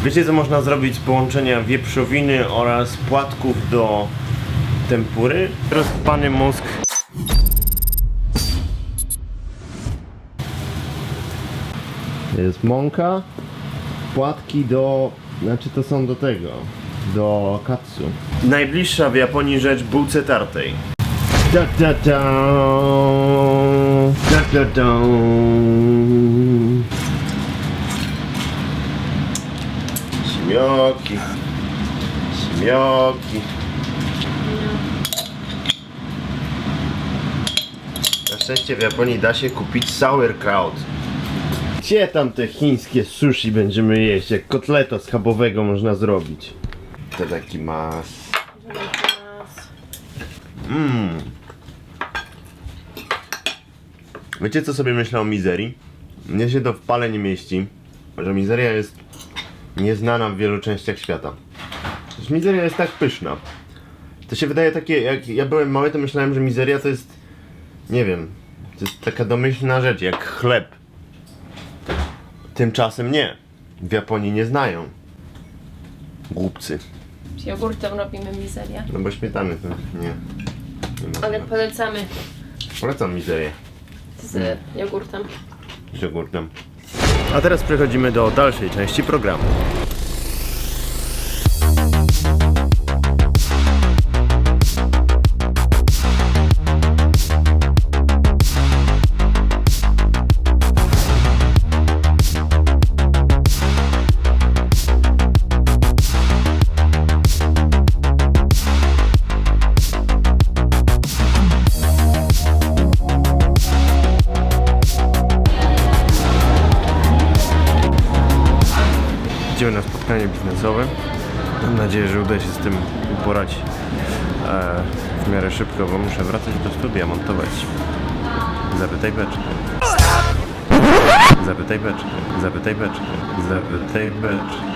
Wiecie, co można zrobić z połączenia wieprzowiny oraz płatków do tempury? Rozpany mózg. Jest mąka, płatki do... znaczy to są do tego, do katsu. Najbliższa w Japonii rzecz bułce tartej. Da da da, da da da. Śmioki, śmioki. Na szczęście w Japonii da się kupić sauerkraut. Gdzie tam te chińskie sushi będziemy jeść? Jak kotleta schabowego można zrobić. To taki mas. Wiecie, co sobie myślę o mizerii? Mnie się to w pale nie mieści, że mizeria jest nieznana w wielu częściach świata. Przecież mizeria jest tak pyszna. To się wydaje takie, jak ja byłem mały, to myślałem, że mizeria to jest, nie wiem, to jest taka domyślna rzecz, jak chleb. Tymczasem nie. W Japonii nie znają. Głupcy. Z jogurtem robimy mizerię. No bo śmietany to nie ma. Ale polecamy Polecam mizerię. z jogurtem. Z jogurtem. A teraz przechodzimy do dalszej części programu. Idziemy na spotkanie biznesowe. Mam nadzieję, że uda się z tym uporać w miarę szybko, bo muszę wracać do studia, montować. Zapytaj beczkę. Zapytaj beczkę. Zapytaj beczkę. Zapytaj beczkę.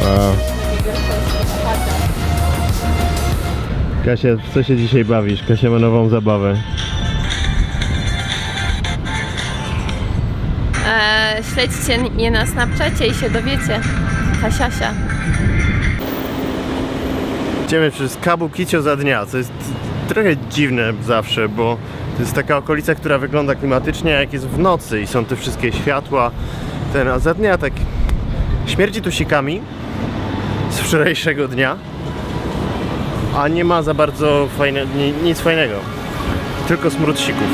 Wow. Kasia, w co się dzisiaj bawisz? Kasia ma nową zabawę. Śledźcie mnie na Snapchacie i się dowiecie. Kasiasia. Idziemy przez Kabukicho za dnia, co jest trochę dziwne zawsze, bo to jest taka okolica, która wygląda klimatycznie, jak jest w nocy i są te wszystkie światła. A za dnia tak śmierdzi tu sikami z wczorajszego dnia, a nie ma za bardzo nic fajnego, tylko smród sików.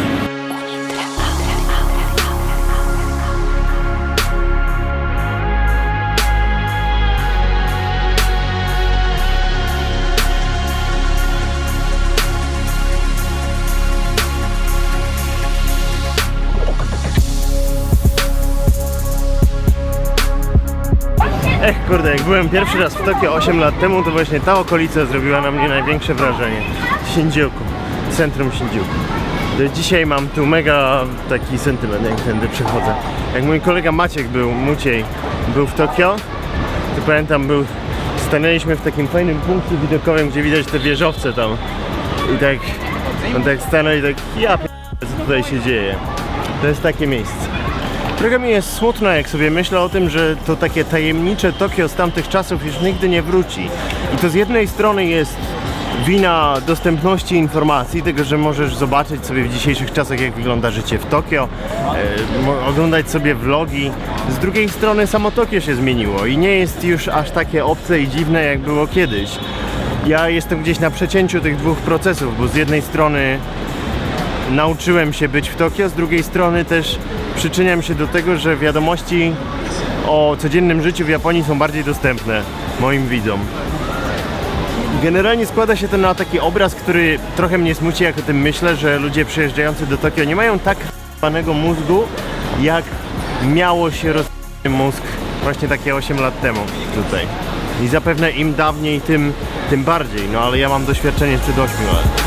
Kurde, jak byłem pierwszy raz w Tokio 8 lat temu, to właśnie ta okolica zrobiła na mnie największe wrażenie. Shinjuku, centrum Shinjuku. Dzisiaj mam tu mega taki sentyment, jak tędy przechodzę. Jak mój kolega Maciek Muciej był w Tokio, to pamiętam, stanęliśmy w takim fajnym punkcie widokowym, gdzie widać te wieżowce tam. I tak, on tak stanął i tak, ja co tutaj się dzieje. To jest takie miejsce. Trochę mi jest smutno, jak sobie myślę o tym, że to takie tajemnicze Tokio z tamtych czasów już nigdy nie wróci. I to z jednej strony jest wina dostępności informacji, tego, że możesz zobaczyć sobie w dzisiejszych czasach, jak wygląda życie w Tokio, oglądać sobie vlogi. Z drugiej strony samo Tokio się zmieniło i nie jest już aż takie obce i dziwne, jak było kiedyś. Ja jestem gdzieś na przecięciu tych dwóch procesów, bo z jednej strony nauczyłem się być w Tokio, z drugiej strony też przyczyniam się do tego, że wiadomości o codziennym życiu w Japonii są bardziej dostępne moim widzom. Generalnie składa się to na taki obraz, który trochę mnie smuci, jak o tym myślę, że ludzie przyjeżdżający do Tokio nie mają tak rozpanego mózgu, jak miało się rozpany mózg właśnie takie 8 lat temu tutaj. I zapewne im dawniej, tym tym bardziej, no ale ja mam doświadczenie sprzed 8 lat.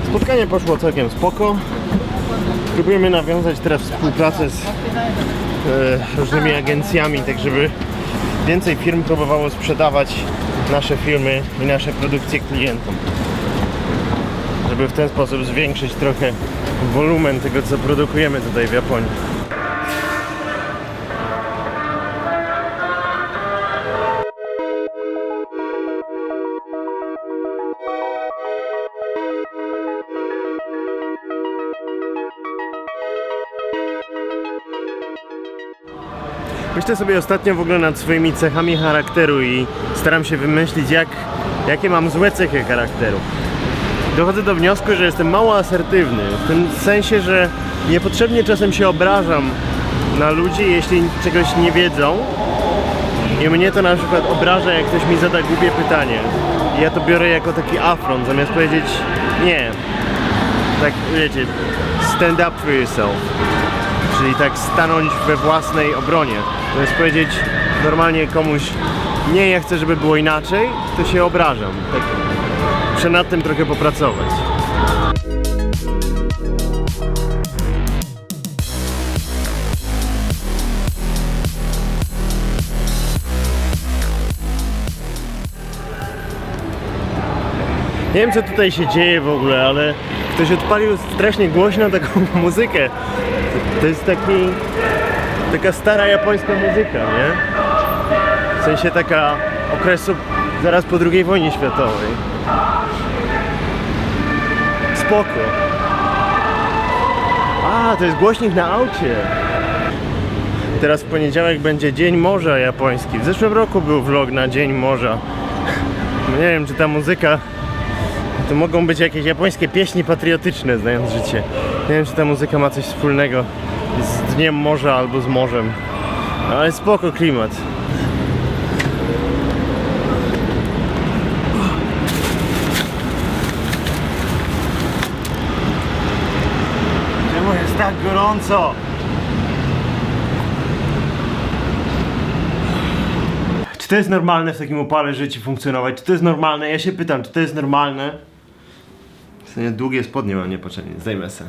Spotkanie poszło całkiem spoko. Próbujemy nawiązać teraz współpracę z różnymi agencjami, tak żeby więcej firm próbowało sprzedawać nasze filmy i nasze produkcje klientom. Żeby w ten sposób zwiększyć trochę wolumen tego, co produkujemy tutaj w Japonii. Myślę sobie ostatnio w ogóle nad swoimi cechami charakteru i staram się wymyślić, jakie mam złe cechy charakteru. Dochodzę do wniosku, że jestem mało asertywny, w tym sensie, że niepotrzebnie czasem się obrażam na ludzi, jeśli czegoś nie wiedzą i mnie to na przykład obraża, jak ktoś mi zada głupie pytanie i ja to biorę jako taki afront, zamiast powiedzieć nie, tak wiecie, stand up for yourself. Czyli tak stanąć we własnej obronie. To jest powiedzieć normalnie komuś nie, ja chcę, żeby było inaczej, to się obrażam. Tak, muszę nad tym trochę popracować. Nie wiem, co tutaj się dzieje w ogóle, ale ktoś odpalił strasznie głośno taką muzykę. To jest taka stara japońska muzyka, nie? W sensie taka okresu zaraz po II wojnie światowej. Spoko. A, to jest głośnik na aucie. Teraz w poniedziałek będzie Dzień Morza Japoński. W zeszłym roku był vlog na Dzień Morza. Nie wiem, czy ta muzyka... To mogą być jakieś japońskie pieśni patriotyczne, znając życie. Nie wiem, czy ta muzyka ma coś wspólnego z Dniem Morza albo z morzem. Ale spoko klimat. Czemu jest tak gorąco? Czy to jest normalne w takim upale żyć i funkcjonować? Czy to jest normalne? Ja się pytam, czy to jest normalne? W sensie długie spodnie mam niepotrzebnie, zdejmę se.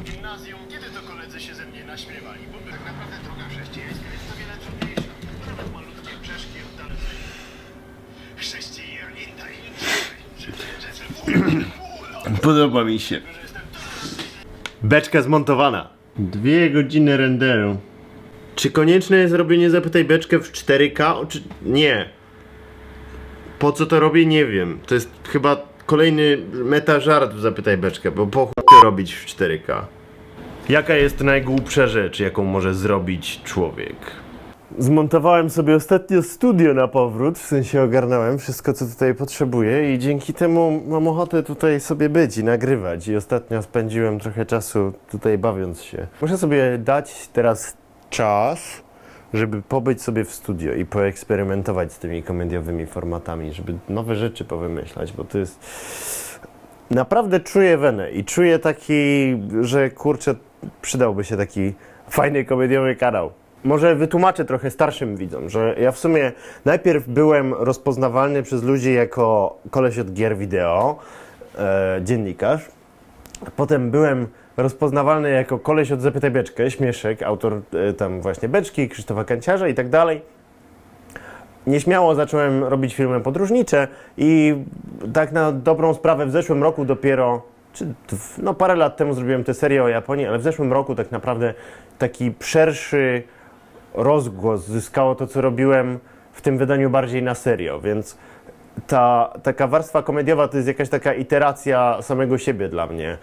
Gimnazjum, kiedy to koledzy się ze mnie naśmiewali? Bo tak naprawdę droga chrześcijańska jest o wiele trudniejsza. Nawet malutkie brzeszki oddane. Podoba mi się. Beczka zmontowana. 2 godziny renderu. Czy konieczne jest robienie Zapytaj Beczkę w 4K? Nie. Po co to robię? Nie wiem. To jest chyba kolejny meta żart w Zapytaj Beczkę, bo po chuj to robić w 4K. Jaka jest najgłupsza rzecz, jaką może zrobić człowiek? Zmontowałem sobie ostatnio studio na powrót, w sensie ogarnąłem wszystko, co tutaj potrzebuję i dzięki temu mam ochotę tutaj sobie być i nagrywać. I ostatnio spędziłem trochę czasu tutaj bawiąc się. Muszę sobie dać teraz czas, żeby pobyć sobie w studio i poeksperymentować z tymi komediowymi formatami, żeby nowe rzeczy powymyślać, bo to jest... Naprawdę czuję wenę i czuję taki, że kurczę, przydałby się taki fajny komediowy kanał. Może wytłumaczę trochę starszym widzom, że ja w sumie najpierw byłem rozpoznawalny przez ludzi jako koleś od gier wideo, dziennikarz. Potem byłem rozpoznawalny jako koleś od Zapytaj Beczkę, Śmieszek, autor tam właśnie Beczki, Krzysztofa Kanciarza i tak dalej. nieśmiało zacząłem robić filmy podróżnicze i tak na dobrą sprawę w zeszłym roku dopiero, no parę lat temu zrobiłem tę serię o Japonii, ale w zeszłym roku tak naprawdę taki szerszy rozgłos zyskało to, co robiłem w tym wydaniu bardziej na serio, więc ta taka warstwa komediowa to jest jakaś taka iteracja samego siebie dla mnie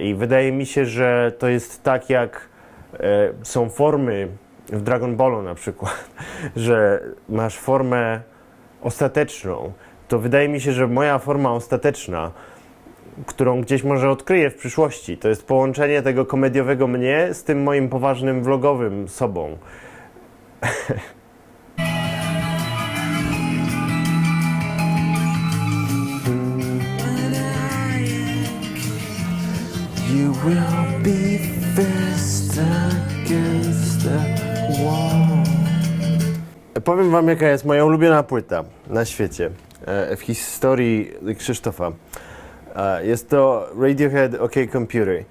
i wydaje mi się, że to jest tak jak są formy w Dragon Ballu na przykład, że masz formę ostateczną, to wydaje mi się, że moja forma ostateczna, którą gdzieś może odkryję w przyszłości, to jest połączenie tego komediowego mnie z tym moim poważnym vlogowym sobą. You will be first against the wall. Powiem wam, jaka jest moja ulubiona płyta na świecie, w historii Krzysztofa. Jest to Radiohead OK Computer.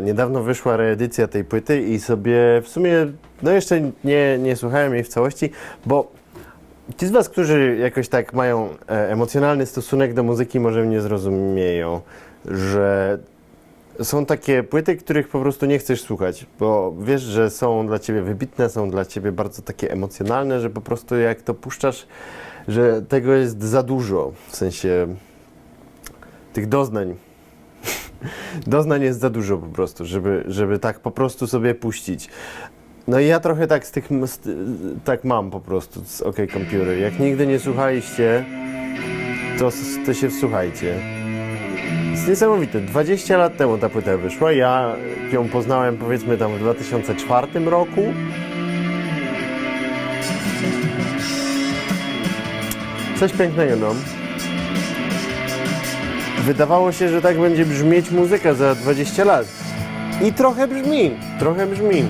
Niedawno wyszła reedycja tej płyty i sobie w sumie, no jeszcze nie słuchałem jej w całości, bo ci z was, którzy jakoś tak mają emocjonalny stosunek do muzyki, może mnie zrozumieją, że są takie płyty, których po prostu nie chcesz słuchać, bo wiesz, że są dla ciebie wybitne, są dla ciebie bardzo takie emocjonalne, że po prostu jak to puszczasz, że tego jest za dużo, w sensie tych doznań. Doznań jest za dużo po prostu, żeby tak po prostu sobie puścić. No i ja trochę tak tak mam po prostu z OK Computer. Jak nigdy nie słuchaliście, to się wsłuchajcie. Jest niesamowite. 20 lat temu ta płyta wyszła. Ja ją poznałem powiedzmy tam w 2004 roku. Coś pięknego, no. Wydawało się, że tak będzie brzmieć muzyka za 20 lat. I trochę brzmi, trochę brzmi.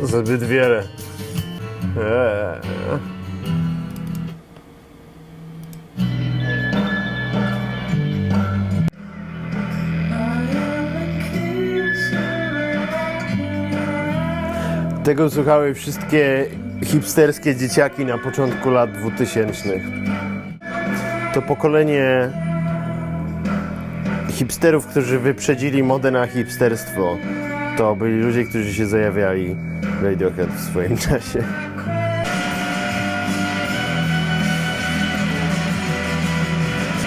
Zbyt wiele. Tego słuchały wszystkie hipsterskie dzieciaki na początku lat 2000. To pokolenie hipsterów, którzy wyprzedzili modę na hipsterstwo, to byli ludzie, którzy się zajawiali w Radiohead w swoim czasie.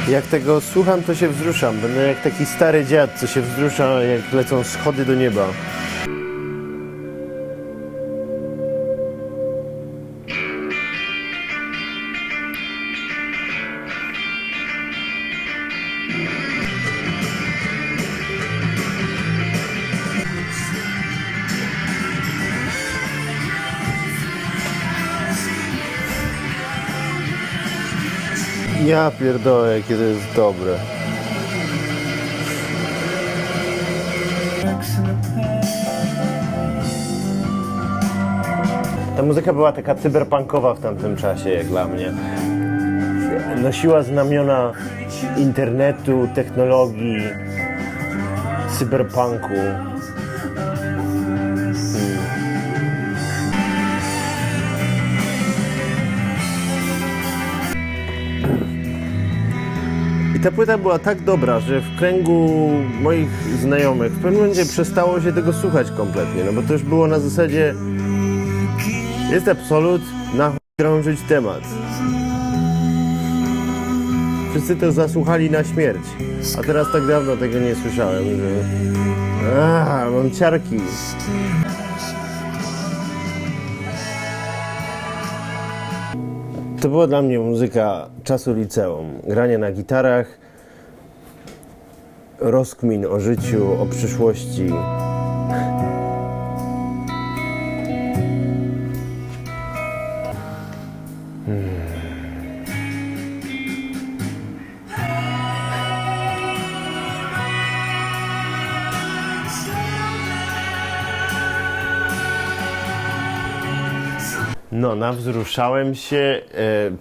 Jak tego słucham, to się wzruszam. Będę jak taki stary dziad, co się wzrusza, jak lecą schody do nieba. Ja pierdolę, jakie to jest dobre. Ta muzyka była taka cyberpunkowa w tamtym czasie, jak dla mnie. Nosiła znamiona internetu, technologii, cyberpunku. I ta płyta była tak dobra, że w kręgu moich znajomych w pewnym momencie przestało się tego słuchać kompletnie, no bo to już było na zasadzie jest absolut, na chuj krążyć temat. Wszyscy to zasłuchali na śmierć, a teraz tak dawno tego nie słyszałem, że mam ciarki. To była dla mnie muzyka czasu liceum. Granie na gitarach, rozkmin o życiu, o przyszłości. No, nawzruszałem się,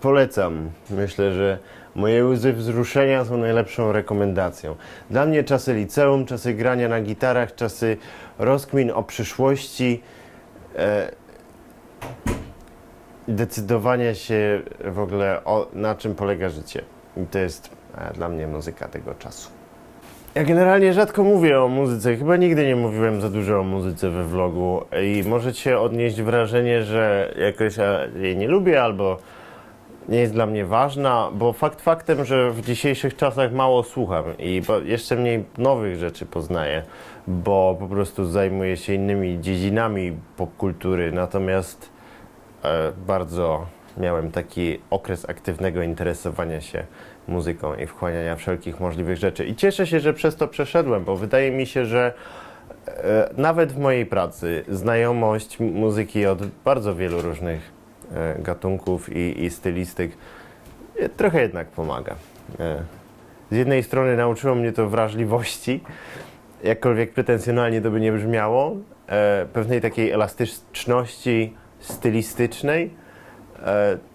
polecam. Myślę, że moje łzy wzruszenia są najlepszą rekomendacją. Dla mnie czasy liceum, czasy grania na gitarach, czasy rozkmin o przyszłości. decydowanie się w ogóle na czym polega życie. I to jest dla mnie muzyka tego czasu. Ja generalnie rzadko mówię o muzyce, chyba nigdy nie mówiłem za dużo o muzyce we vlogu i możecie odnieść wrażenie, że jakoś ja jej nie lubię albo nie jest dla mnie ważna, bo fakt faktem, że w dzisiejszych czasach mało słucham i jeszcze mniej nowych rzeczy poznaję, bo po prostu zajmuję się innymi dziedzinami popkultury, natomiast bardzo miałem taki okres aktywnego interesowania się muzyką i wchłaniania wszelkich możliwych rzeczy. I cieszę się, że przez to przeszedłem, bo wydaje mi się, że nawet w mojej pracy znajomość muzyki od bardzo wielu różnych gatunków i stylistyk trochę jednak pomaga. Z jednej strony nauczyło mnie to wrażliwości, jakkolwiek pretensjonalnie to by nie brzmiało, pewnej takiej elastyczności stylistycznej,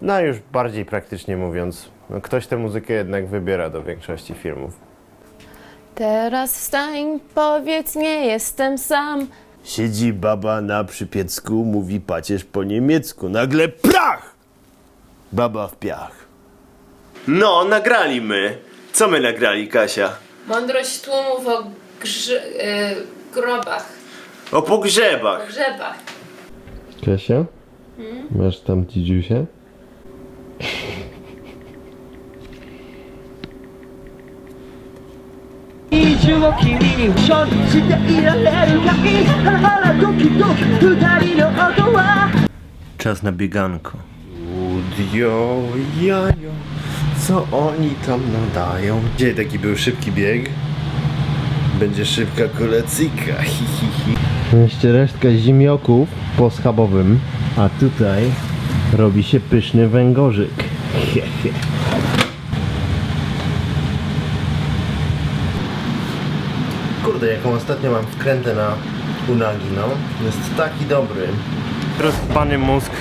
no a już bardziej praktycznie mówiąc, no ktoś tę muzykę jednak wybiera do większości filmów. Teraz wstań, powiedz, nie jestem sam. Siedzi baba na przypiecku, mówi pacierz po niemiecku. Nagle prach! Baba w piach. No, nagrali my. Co my nagrali, Kasia? Mądrość tłumów o grobach, O pogrzebach. grzebach. Kasia? Masz tam dzidziusia? Czas na bieganko. Udio, jajo, co oni tam nadają? Dzisiaj taki był szybki bieg. Będzie szybka kolacyjka. Jeszcze resztka zimioków po schabowym, a tutaj robi się pyszny węgorzyk. Kurde, jaką ostatnio mam wkrętę na unagi, no. Jest taki dobry. Rozpany mózg